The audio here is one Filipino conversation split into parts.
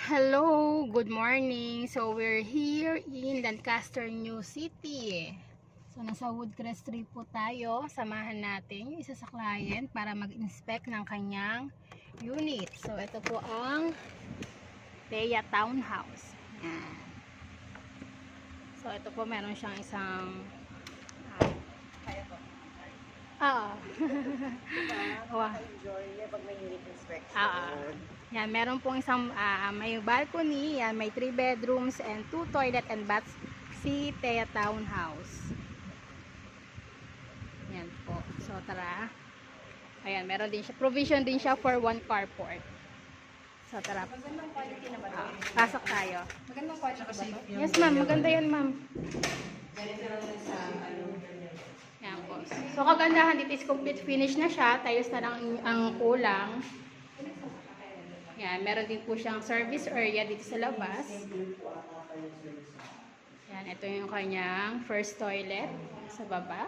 Hello, good morning. So we're here in Lancaster, New City. So nasa Woodcrest Street po tayo. Samahan natin yung isa sa client para mag-inspect ng kanyang unit. So ito po ang Thea Townhouse. Yan. So ito po meron siyang isang wow. Pag may unit inspection. Yan, meron pong isang may balcony, yan, may 3 bedrooms and 2 toilet and baths si Thea Townhouse. Yan po. So tara. Ayan, meron din siya, provision din siya for 1 carport. So tara. Magandang quality na ba? Pasok tayo. Magandang quality ba ito? Yes ma'am, maganda yan ma'am. Ganito lang sa Yan po. So kagandahan dito is complete finish na siya. Tiles na lang ang kulang. Yan, meron din po siyang service area dito sa labas. Yan, ito yung kanyang first toilet sa baba.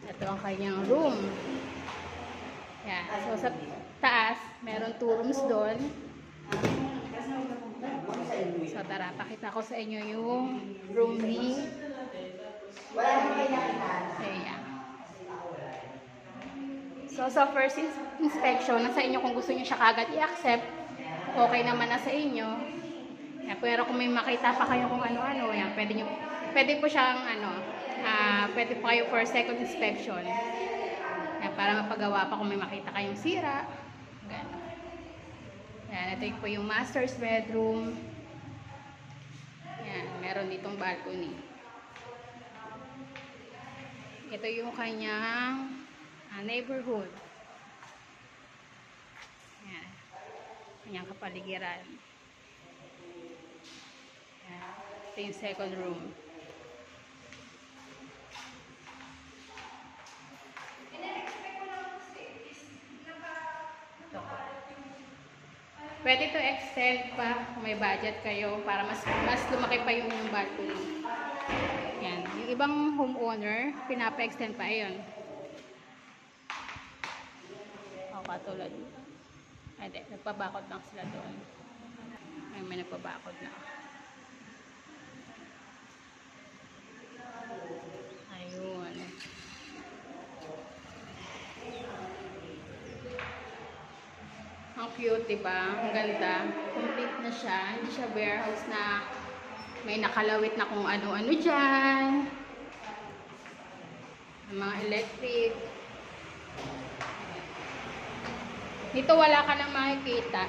Ito ang kanyang room. Yan, so sa taas, meron 2 rooms doon. So tara, pakita ko sa inyo yung room ni Thea. So sa first inspection, nasa inyo kung gusto niyo siya kagad i-accept. Okay naman na sa inyo. Yan, pero kung may makita pa kayo kung ano-ano, yan, pwede po siyang pwede po kayo for second inspection. Yan, para mapagawa pa kung may makita kayong sira. Ganun. Yan, ito po yung master's bedroom. Yan, meron ditong balcony. Ito yung kanyang neighborhood. Yan. Kanyang kapaligiran. Yan. Ito yung second room. Ito. Pwede to extend pa kung may budget kayo para mas lumaki pa yung inyong balcony. Yan. Yung ibang homeowner, pinapa-extend pa. Ayun. Katulad. Hindi, nagpabakod lang sila doon. May nagpabakod na. Ayun. Ang cute, diba? Ang ganda. Complete na siya. Hindi siya warehouse na may nakalawit na kung ano-ano dyan. Mga electric. Dito wala ka nang makikita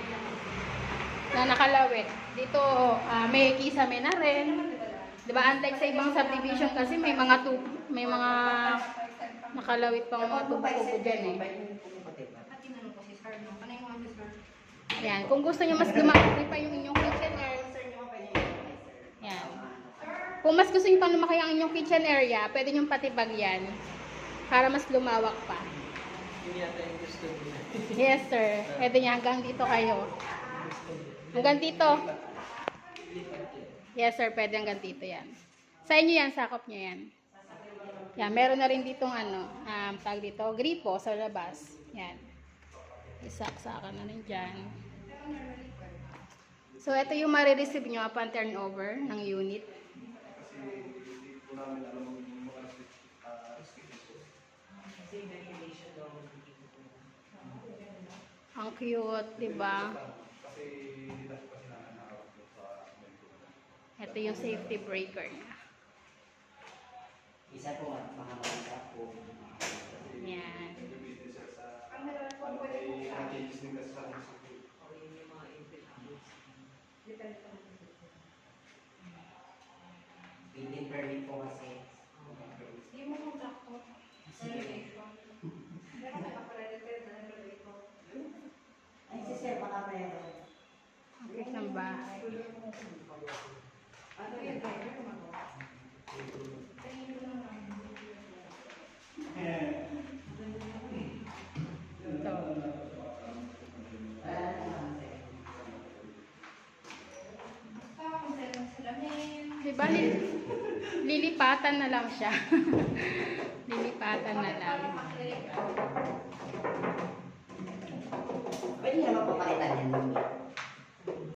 na nakalawit. Dito may kisame na rin. 'Di ba? Unlike sa ibang subdivision kasi may mga nakalawit pang mga tubo-tubo diyan eh. Yan, kung gusto niyo mas lumaki pa yung inyong kitchen area. Yan. Kung mas gusto niyo pang lumaki ang inyong kitchen area, pwede niyo patibag yan para mas lumawak pa. Yes, sir. Pwede niya hanggang dito kayo. Hanggang dito. Yes, sir. Pwede hanggang dito yan. Sa inyo yan, sakop niya yan. Yan, meron na rin ditong tag dito, gripo sa labas. Yan. Isaksakan na rin dyan. So, ito yung marireceive nyo upon turnover ng unit. Ang cute, diba? Ito yung safety breaker niya. Isa po, makamalisa po. Yan. Building permit po kasi. Hindi mo kung sakto. Ay, si sir, baka meron. Ang cute ng bahay. Ano yung driver mo? Ito. Basta kung saan salamin. Diba, lilipatan na lang siya. Lilipatan na lang.